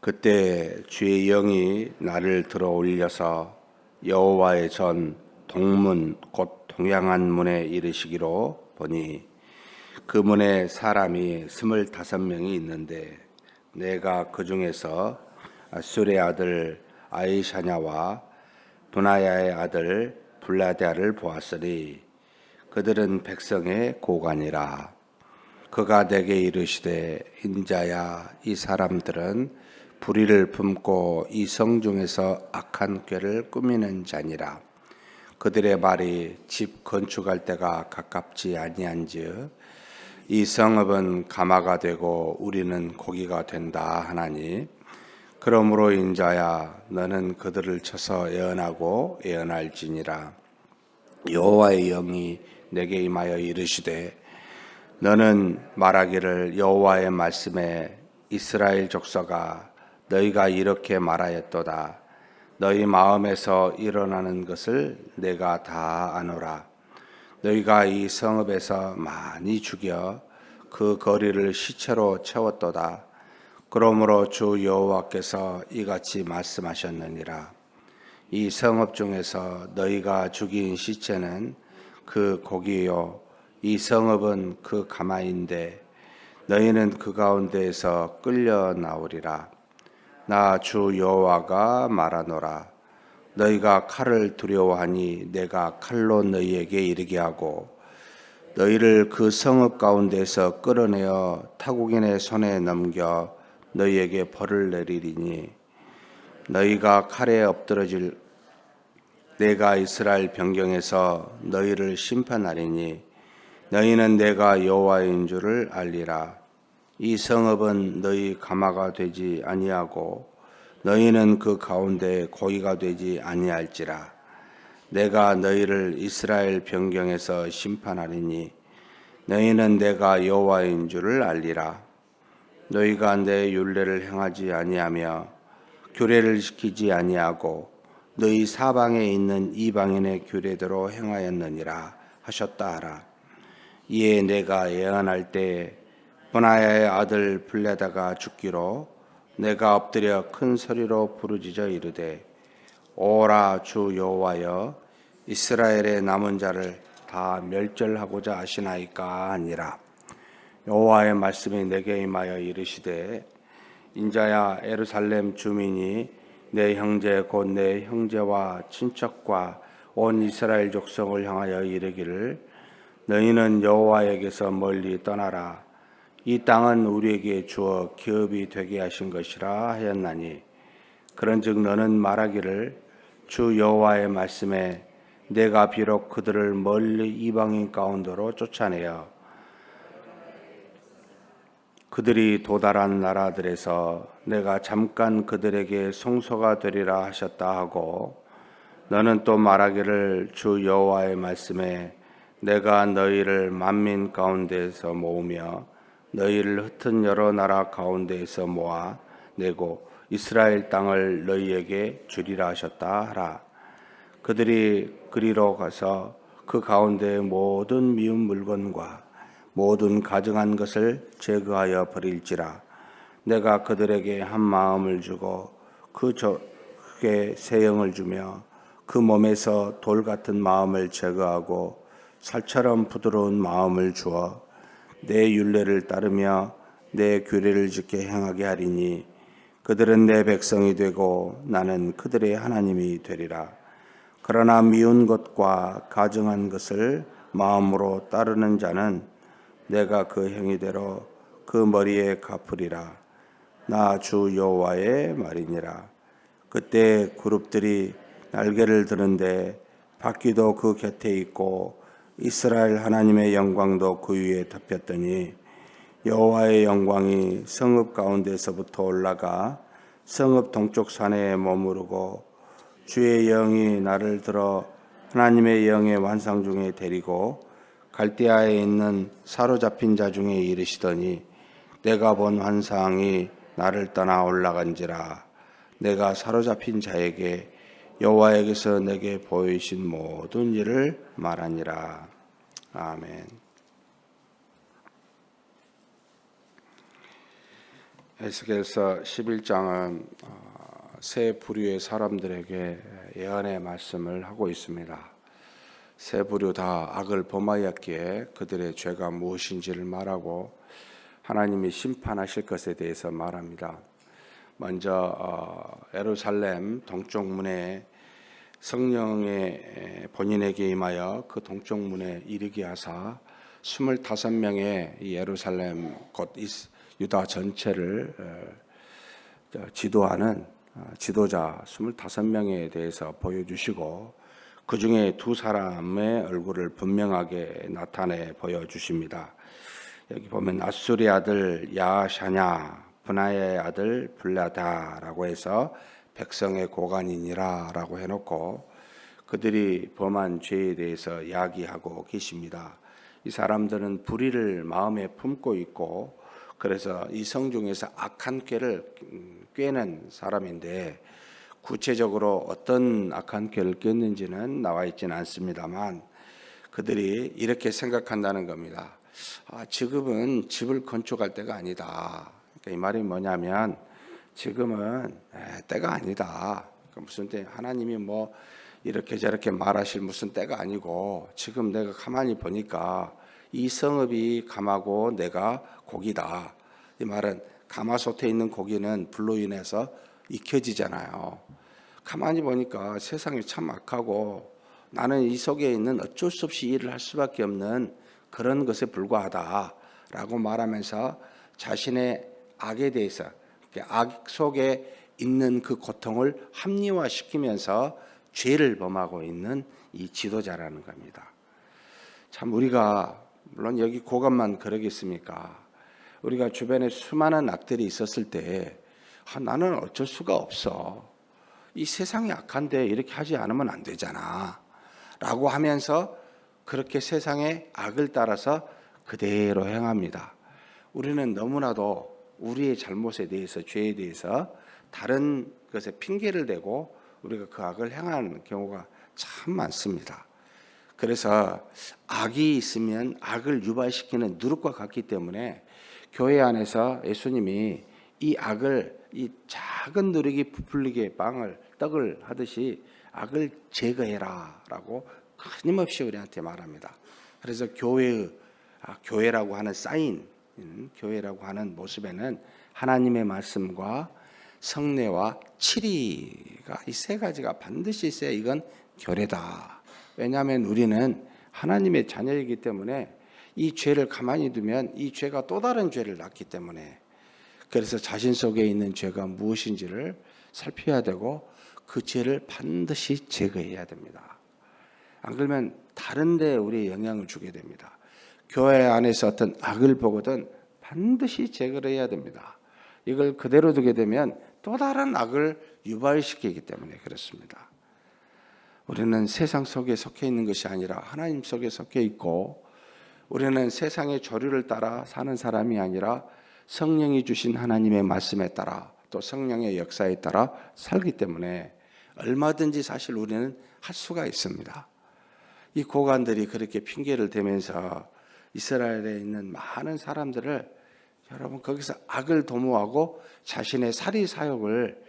그때 주의 영이 나를 들어 올려서 여호와의 전 동문 곧 동양한 문에 이르시기로 보니 그 문에 사람이 25명이 있는데 내가 그 중에서 아술의 아들 아이샤냐와 분하야의 아들 블라데아를 보았으니 그들은 백성의 고관이라. 그가 내게 이르시되 인자야, 이 사람들은 불의를 품고 이 성 중에서 악한 꾀를 꾸미는 자니라. 그들의 말이 집 건축할 때가 가깝지 아니한즉 이 성읍은 가마가 되고 우리는 고기가 된다 하나니, 그러므로 인자야, 너는 그들을 쳐서 예언하고 예언할지니라. 여호와의 영이 내게 임하여 이르시되 너는 말하기를 여호와의 말씀에 이스라엘 족속아, 너희가 이렇게 말하였도다. 너희 마음에서 일어나는 것을 내가 다 아노라. 너희가 이 성읍에서 많이 죽여 그 거리를 시체로 채웠도다. 그러므로 주 여호와께서 이같이 말씀하셨느니라. 이 성읍 중에서 너희가 죽인 시체는 그 고기요, 이 성읍은 그 가마인데 너희는 그 가운데에서 끌려 나오리라. 나 주 여호와가 말하노라. 너희가 칼을 두려워하니 내가 칼로 너희에게 이르게 하고 너희를 그 성읍 가운데서 끌어내어 타국인의 손에 넘겨 너희에게 벌을 내리리니 너희가 칼에 엎드러질 내가 이스라엘 변경에서 너희를 심판하리니 너희는 내가 여호와인 줄을 알리라. 이 성읍은 너희 가마가 되지 아니하고 너희는 그 가운데 고기가 되지 아니할지라. 내가 너희를 이스라엘 변경에서 심판하리니 너희는 내가 여호와인 줄을 알리라. 너희가 내 율례를 행하지 아니하며 규례를 지키지 아니하고 너희 사방에 있는 이방인의 규례대로 행하였느니라 하셨다 하라. 이에 내가 예언할 때에 분하야의 아들 블레다가 죽기로 내가 엎드려 큰 소리로 부르짖어 이르되 오라 주 여호와여, 이스라엘의 남은 자를 다 멸절하고자 하시나이까 하니라. 여호와의 말씀이 내게 임하여 이르시되 인자야, 예루살렘 주민이 내 형제 곧 내 형제와 친척과 온 이스라엘 족속을 향하여 이르기를 너희는 여호와에게서 멀리 떠나라. 이 땅은 우리에게 주어 기업이 되게 하신 것이라 하였나니, 그런즉 너는 말하기를 주 여호와의 말씀에 내가 비록 그들을 멀리 이방인 가운데로 쫓아내어 그들이 도달한 나라들에서 내가 잠깐 그들에게 송소가 되리라 하셨다 하고, 너는 또 말하기를 주 여호와의 말씀에 내가 너희를 만민 가운데에서 모으며 너희를 흩은 여러 나라 가운데에서 모아 내고 이스라엘 땅을 너희에게 주리라 하셨다 하라. 그들이 그리로 가서 그 가운데 모든 미운 물건과 모든 가증한 것을 제거하여 버릴지라. 내가 그들에게 한 마음을 주고 그 적에 새 영을 주며 그 몸에서 돌 같은 마음을 제거하고 살처럼 부드러운 마음을 주어 내 율례를 따르며 내 규례를 지켜 행하게 하리니 그들은 내 백성이 되고 나는 그들의 하나님이 되리라. 그러나 미운 것과 가증한 것을 마음으로 따르는 자는 내가 그 행위대로 그 머리에 갚으리라. 나 주 여호와의 말이니라. 그때 그룹들이 날개를 드는데 바퀴도 그 곁에 있고 이스라엘 하나님의 영광도 그 위에 덮였더니 여호와의 영광이 성읍 가운데서부터 올라가 성읍 동쪽 산에 머무르고 주의 영이 나를 들어 하나님의 영의 환상 중에 데리고 갈대아에 있는 사로잡힌 자 중에 이르시더니 내가 본 환상이 나를 떠나 올라간지라. 내가 사로잡힌 자에게 여호와에게서 내게 보이신 모든 일을 말하니라. 아멘. 에스겔서 11장은 세 부류의 사람들에게 예언의 말씀을 하고 있습니다. 세 부류 다 악을 범하였기에 그들의 죄가 무엇인지를 말하고 하나님이 심판하실 것에 대해서 말합니다. 먼저 예루살렘 동쪽 문에 성령의 본인에게 임하여 그 동쪽 문에 이르게 하사 25명의 이 예루살렘 곧 유다 전체를 지도하는 지도자 25명에 대해서 보여주시고 그 중에 두 사람의 얼굴을 분명하게 나타내 보여주십니다. 여기 보면 아수리 아들 야샤냐, 분하야의 아들 블라다라고 해서 백성의 고관이니라 라고 해놓고 그들이 범한 죄에 대해서 이야기하고 계십니다. 이 사람들은 불의를 마음에 품고 있고 그래서 이 성중에서 악한 꾀를 꿰는 사람인데 구체적으로 어떤 악한 꾀를 꿰는지는 나와 있지는 않습니다만 그들이 이렇게 생각한다는 겁니다. 지금은 집을 건축할 때가 아니다. 그러니까 이 말이 뭐냐면 지금은 때가 아니다. 무슨 때 하나님이 뭐 이렇게 저렇게 말하실 무슨 때가 아니고 지금 내가 가만히 보니까 이 성읍이 감하고 내가 고기다. 이 말은 가마솥에 있는 고기는 불로 인해서 익혀지잖아요. 가만히 보니까 세상이 참 악하고 나는 이 속에 있는 어쩔 수 없이 일을 할 수밖에 없는 그런 것에 불과하다라고 말하면서 자신의 악에 대해서 악 속에 있는 그 고통을 합리화시키면서 죄를 범하고 있는 이 지도자라는 겁니다. 참 우리가 물론 여기 고관만 그러겠습니까? 우리가 주변에 수많은 악들이 있었을 때 나는 어쩔 수가 없어. 이 세상이 악한데 이렇게 하지 않으면 안 되잖아. 라고 하면서 그렇게 세상의 악을 따라서 그대로 행합니다. 우리는 너무나도 우리의 잘못에 대해서 죄에 대해서 다른 것에 핑계를 대고 우리가 그 악을 행하는 경우가 참 많습니다. 그래서 악이 있으면 악을 유발시키는 누룩과 같기 때문에 교회 안에서 예수님이 이 악을 이 작은 누룩이 부풀리게 떡을 하듯이 악을 제거해라 라고 끊임없이 우리한테 말합니다. 그래서 교회라고 하는 사인, 교회라고 하는 모습에는 하나님의 말씀과 성례와 치리가 이 세 가지가 반드시 있어야 이건 교례다. 왜냐하면 우리는 하나님의 자녀이기 때문에 이 죄를 가만히 두면 이 죄가 또 다른 죄를 낳기 때문에 그래서 자신 속에 있는 죄가 무엇인지를 살펴야 되고 그 죄를 반드시 제거해야 됩니다. 안 그러면 다른 데 우리에 영향을 주게 됩니다. 교회 안에서 어떤 악을 보거든 반드시 제거를 해야 됩니다. 이걸 그대로 두게 되면 또 다른 악을 유발시키기 때문에 그렇습니다. 우리는 세상 속에 속해 있는 것이 아니라 하나님 속에 속해 있고 우리는 세상의 조류를 따라 사는 사람이 아니라 성령이 주신 하나님의 말씀에 따라 또 성령의 역사에 따라 살기 때문에 얼마든지 사실 우리는 할 수가 있습니다. 이 고관들이 그렇게 핑계를 대면서 이스라엘에 있는 많은 사람들을 여러분 거기서 악을 도모하고 자신의 사리 사욕을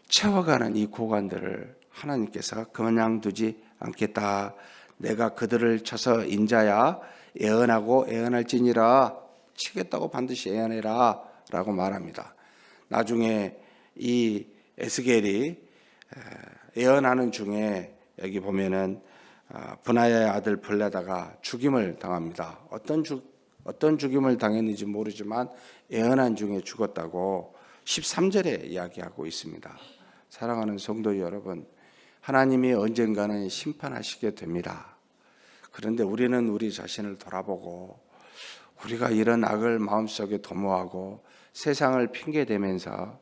채워가는 이 고관들을 하나님께서 그냥 두지 않겠다. 내가 그들을 쳐서 인자야 예언하고 예언할지니라 치겠다고 반드시 예언해라 라고 말합니다. 나중에 이 에스겔이 예언하는 중에 여기 보면은 분하야의 아들 블레다가 죽임을 당합니다. 어떤 죽임을 당했는지 모르지만 예언한 중에 죽었다고 13절에 이야기하고 있습니다. 사랑하는 성도 여러분, 하나님이 언젠가는 심판하시게 됩니다. 그런데 우리는 우리 자신을 돌아보고 우리가 이런 악을 마음속에 도모하고 세상을 핑계대면서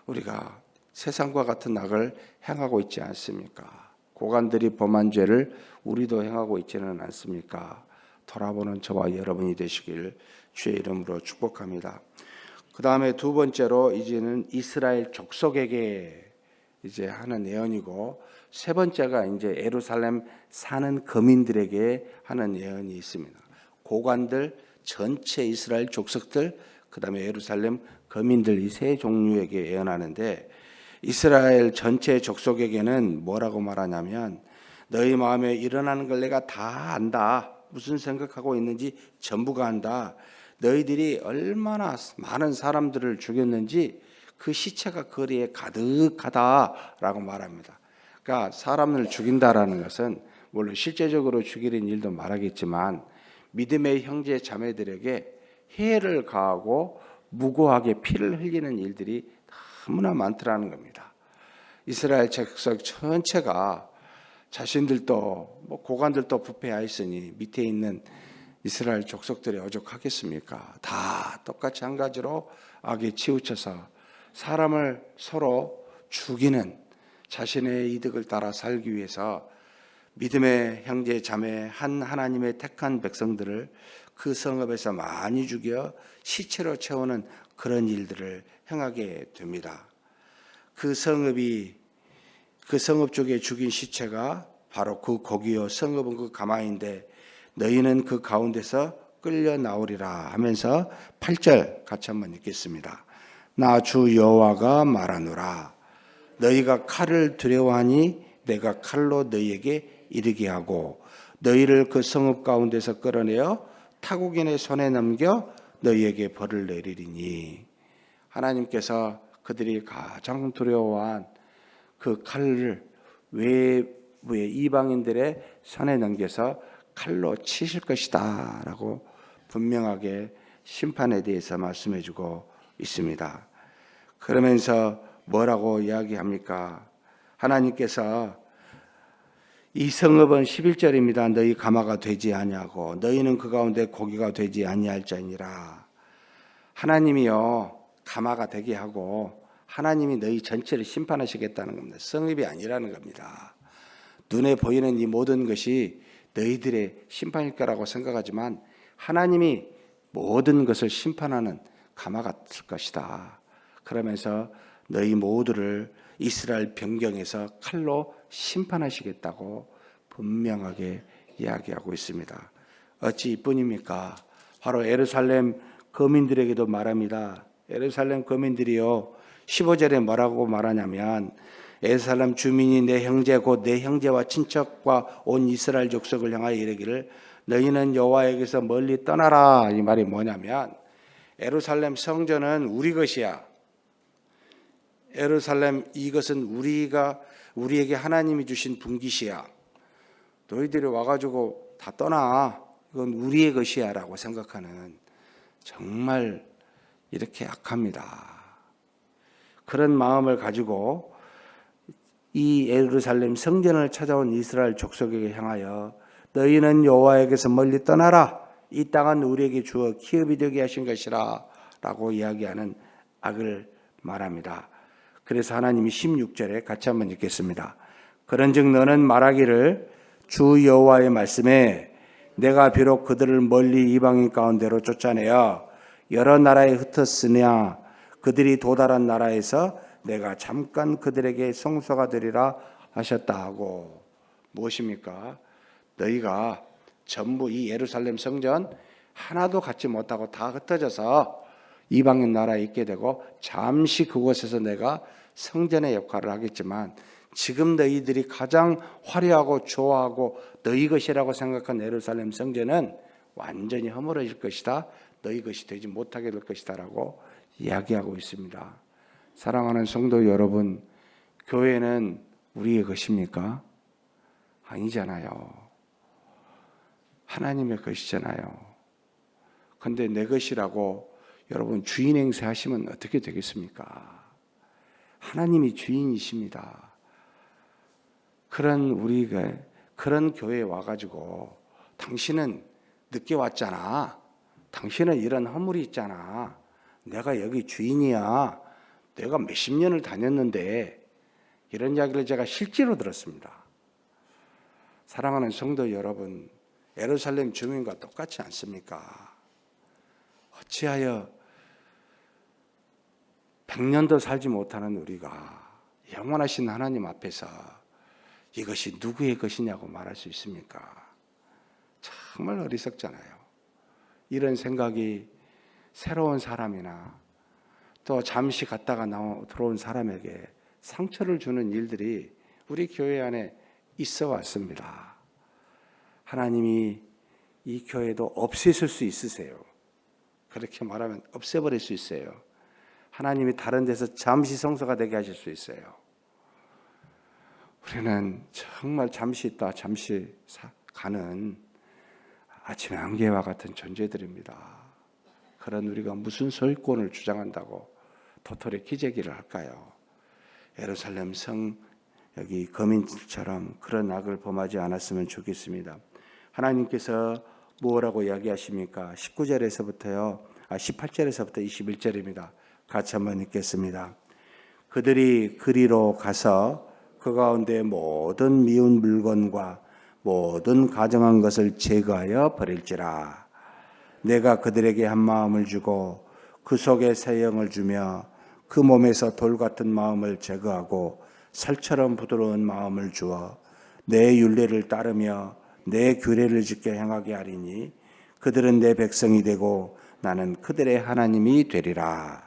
우리가 세상과 같은 악을 행하고 있지 않습니까? 고관들이 범한 죄를 우리도 행하고 있지는 않습니까? 돌아보는 저와 여러분이 되시길 주의 이름으로 축복합니다. 그 다음에 두 번째로 이제는 이스라엘 족속에게 이제 하는 예언이고 세 번째가 이제 예루살렘 사는 거민들에게 하는 예언이 있습니다. 고관들 전체 이스라엘 족속들 그 다음에 예루살렘 거민들 이 세 종류에게 예언하는데 이스라엘 전체 족속에게는 뭐라고 말하냐면 너희 마음에 일어나는 걸 내가 다 안다. 무슨 생각하고 있는지 전부가 안다. 너희들이 얼마나 많은 사람들을 죽였는지 그 시체가 거리에 가득하다라고 말합니다. 그러니까 사람을 죽인다라는 것은 물론 실제적으로 죽이는 일도 말하겠지만 믿음의 형제 자매들에게 해를 가하고 무고하게 피를 흘리는 일들이 너무나 많더라는 겁니다. 이스라엘 족속 전체가 자신들도 고관들도 부패하였으니 밑에 있는 이스라엘 족속들이 오죽하겠습니까? 다 똑같이 한 가지로 악에 치우쳐서 사람을 서로 죽이는 자신의 이득을 따라 살기 위해서 믿음의 형제 자매 한 하나님의 택한 백성들을 그 성읍에서 많이 죽여 시체로 채우는 그런 일들을 행하게 됩니다. 그 성읍 쪽에 죽인 시체가 바로 그 고기요 성읍은 그 가마인데 너희는 그 가운데서 끌려 나오리라 하면서 8절 같이 한번 읽겠습니다. 나 주 여호와가 말하노라 너희가 칼을 두려워하니 내가 칼로 너희에게 이르게 하고 너희를 그 성읍 가운데서 끌어내어 타국인의 손에 넘겨 너희에게 벌을 내리리니 하나님께서 그들이 가장 두려워한 그 칼을 외부의 이방인들의 손에 넘겨서 칼로 치실 것이다 라고 분명하게 심판에 대해서 말씀해 주고 있습니다. 그러면서 뭐라고 이야기합니까? 하나님께서 이 성읍은 11절입니다. 너희 가마가 되지 아니하고 너희는 그 가운데 고기가 되지 아니할 자니라. 하나님이요 가마가 되게 하고 하나님이 너희 전체를 심판하시겠다는 겁니다. 성읍이 아니라는 겁니다. 눈에 보이는 이 모든 것이 너희들의 심판일 거라고 생각하지만 하나님이 모든 것을 심판하는 가마가 될 것이다. 그러면서 너희 모두를 이스라엘 변경에서 칼로 심판하시겠다고 분명하게 이야기하고 있습니다. 어찌 이뿐입니까? 바로 예루살렘 거민들에게도 말합니다. 예루살렘 거민들이요 15절에 뭐라고 말하냐면 예루살렘 주민이 내 형제 곧 내 형제와 친척과 온 이스라엘 족속을 향하여 이르기를 너희는 여호와에게서 멀리 떠나라. 이 말이 뭐냐면 예루살렘 성전은 우리 것이야. 예루살렘 이것은 우리에게 하나님이 주신 분깃이야. 너희들이 와가지고 다 떠나. 이건 우리의 것이야 라고 생각하는 정말 이렇게 악합니다. 그런 마음을 가지고 이 예루살렘 성전을 찾아온 이스라엘 족속에게 향하여 너희는 여호와에게서 멀리 떠나라. 이 땅은 우리에게 주어 기업이 되게 하신 것이라 라고 이야기하는 악을 말합니다. 그래서 하나님이 16절에 같이 한번 읽겠습니다. 그런즉 너는 말하기를 주 여호와의 말씀에 내가 비록 그들을 멀리 이방인 가운데로 쫓아내어 여러 나라에 흩었으냐 그들이 도달한 나라에서 내가 잠깐 그들에게 성소가 되리라 하셨다 하고 무엇입니까? 너희가 전부 이 예루살렘 성전 하나도 갖지 못하고 다 흩어져서 이방인 나라에 있게 되고 잠시 그곳에서 내가 성전의 역할을 하겠지만 지금 너희들이 가장 화려하고 좋아하고 너희 것이라고 생각한 예루살렘 성전은 완전히 허물어질 것이다. 너희 것이 되지 못하게 될 것이다 라고 이야기하고 있습니다. 사랑하는 성도 여러분, 교회는 우리의 것입니까? 아니잖아요. 하나님의 것이잖아요. 그런데 내 것이라고 여러분 주인 행세하시면 어떻게 되겠습니까? 하나님이 주인이십니다. 그런 교회에 와가지고 당신은 늦게 왔잖아. 당신은 이런 허물이 있잖아. 내가 여기 주인이야. 내가 몇십 년을 다녔는데 이런 이야기를 제가 실제로 들었습니다. 사랑하는 성도 여러분, 예루살렘 주민과 똑같지 않습니까? 어찌하여 100년도 살지 못하는 우리가 영원하신 하나님 앞에서 이것이 누구의 것이냐고 말할 수 있습니까? 정말 어리석잖아요. 이런 생각이 새로운 사람이나 또 잠시 갔다가 들어온 사람에게 상처를 주는 일들이 우리 교회 안에 있어 왔습니다. 하나님이 이 교회도 없애실 수 있으세요. 그렇게 말하면 없애버릴 수 있어요. 하나님이 다른 데서 잠시 성소가 되게 하실 수 있어요. 우리는 정말 잠시 있다 잠시 가는 아침의 안개와 같은 존재들입니다. 그런 우리가 무슨 소유권을 주장한다고 도토리 기재기를 할까요? 예루살렘 성 여기 거민처럼 그런 악을 범하지 않았으면 좋겠습니다. 하나님께서 뭐라고 이야기하십니까? 18절에서부터 21절입니다. 같이 한번 읽겠습니다. 그들이 그리로 가서 그 가운데 모든 미운 물건과 모든 가정한 것을 제거하여 버릴지라. 내가 그들에게 한 마음을 주고 그 속에 새 영을 주며 그 몸에서 돌 같은 마음을 제거하고 살처럼 부드러운 마음을 주어 내 율례를 따르며 내 규례를 지켜 행하게 하리니 그들은 내 백성이 되고 나는 그들의 하나님이 되리라.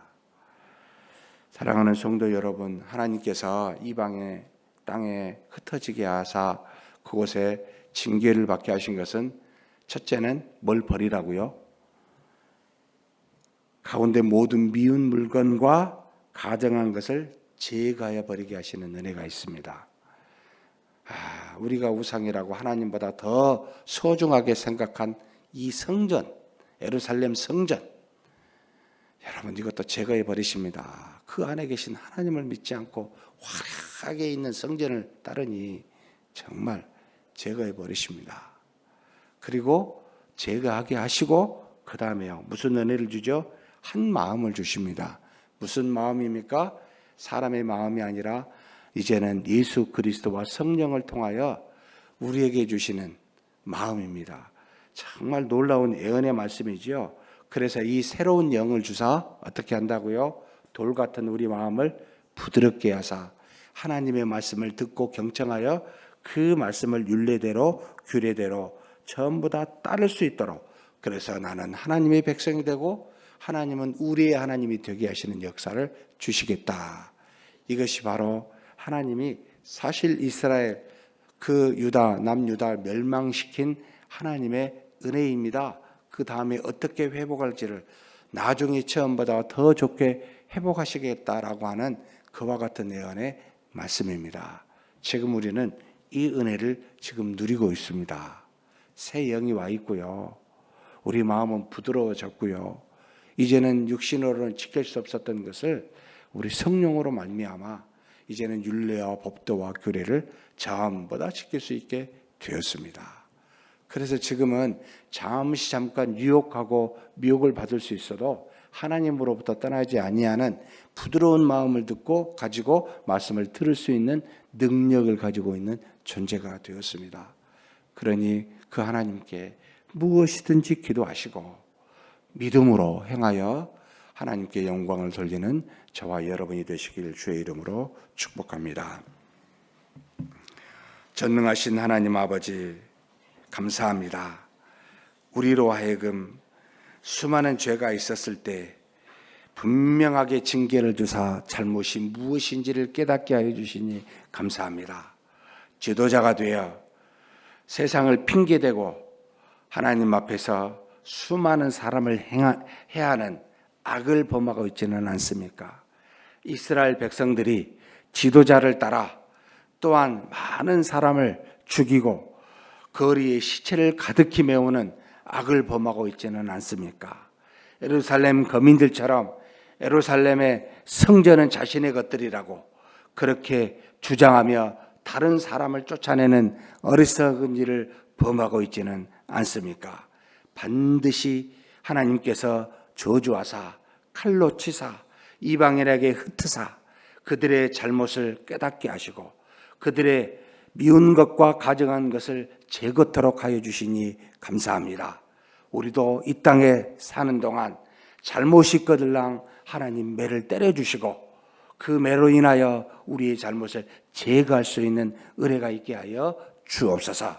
사랑하는 성도 여러분, 하나님께서 이방의 땅에 흩어지게 하사 그곳에 징계를 받게 하신 것은 첫째는 뭘 버리라고요? 가운데 모든 미운 물건과 가정한 것을 제거하여 버리게 하시는 은혜가 있습니다. 우리가 우상이라고 하나님보다 더 소중하게 생각한 이 성전, 예루살렘 성전, 여러분 이것도 제거해 버리십니다. 그 안에 계신 하나님을 믿지 않고 화려하게 있는 성전을 따르니 정말 제거해 버리십니다. 그리고 제거하게 하시고 그 다음에요. 무슨 은혜를 주죠? 한 마음을 주십니다. 무슨 마음입니까? 사람의 마음이 아니라 이제는 예수 그리스도와 성령을 통하여 우리에게 주시는 마음입니다. 정말 놀라운 예언의 말씀이죠. 그래서 이 새로운 영을 주사 어떻게 한다고요? 돌 같은 우리 마음을 부드럽게 하사 하나님의 말씀을 듣고 경청하여 그 말씀을 율례대로 규례대로 전부 다 따를 수 있도록, 그래서 나는 하나님의 백성이 되고 하나님은 우리의 하나님이 되게 하시는 역사를 주시겠다. 이것이 바로 하나님이 사실 이스라엘 그 유다 남유다 멸망시킨 하나님의 은혜입니다. 그 다음에 어떻게 회복할지를 나중에 처음보다 더 좋게 회복하시겠다라고 하는 그와 같은 예언의 말씀입니다. 지금 우리는 이 은혜를 지금 누리고 있습니다. 새 영이 와 있고요. 우리 마음은 부드러워졌고요. 이제는 육신으로는 지킬 수 없었던 것을 우리 성령으로 말미암아 이제는 율례와 법도와 규례를 전부 다 지킬 수 있게 되었습니다. 그래서 지금은 잠깐 유혹하고 미혹을 받을 수 있어도 하나님으로부터 떠나지 아니하는 부드러운 마음을 가지고 말씀을 들을 수 있는 능력을 가지고 있는 존재가 되었습니다. 그러니 그 하나님께 무엇이든지 기도하시고 믿음으로 행하여 하나님께 영광을 돌리는 저와 여러분이 되시길 주의 이름으로 축복합니다. 전능하신 하나님 아버지, 감사합니다. 우리로 하여금 수많은 죄가 있었을 때 분명하게 징계를 주사 잘못이 무엇인지를 깨닫게 하여 주시니 감사합니다. 지도자가 되어 세상을 핑계대고 하나님 앞에서 수많은 사람을 해야 하는 악을 범하고 있지는 않습니까? 이스라엘 백성들이 지도자를 따라 또한 많은 사람을 죽이고 거리에 시체를 가득히 메우는 악을 범하고 있지는 않습니까? 예루살렘 거민들처럼 예루살렘의 성전은 자신의 것들이라고 그렇게 주장하며 다른 사람을 쫓아내는 어리석은 일을 범하고 있지는 않습니까? 반드시 하나님께서 저주하사 칼로 치사 이방인에게 흩으사 그들의 잘못을 깨닫게 하시고 그들의 미운 것과 가증한 것을 제거토록 하여 주시니 감사합니다. 우리도 이 땅에 사는 동안 잘못이 거들랑 하나님 매를 때려주시고 그 매로 인하여 우리의 잘못을 제거할 수 있는 은혜가 있게 하여 주옵소서.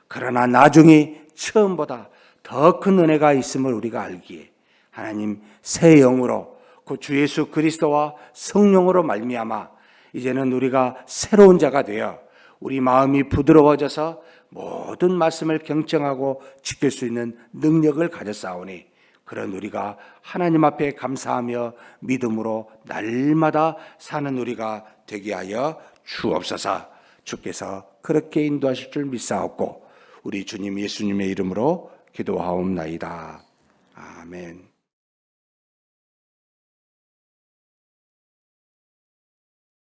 그러나 나중에 처음보다 더 큰 은혜가 있음을 우리가 알기에 하나님 새 영으로 그 주 예수 그리스도와 성령으로 말미암아 이제는 우리가 새로운 자가 되어 우리 마음이 부드러워져서 모든 말씀을 경청하고 지킬 수 있는 능력을 가졌사오니 그런 우리가 하나님 앞에 감사하며 믿음으로 날마다 사는 우리가 되게 하여 주옵소서. 주께서 그렇게 인도하실 줄 믿사옵고 우리 주님 예수님의 이름으로 기도하옵나이다. 아멘.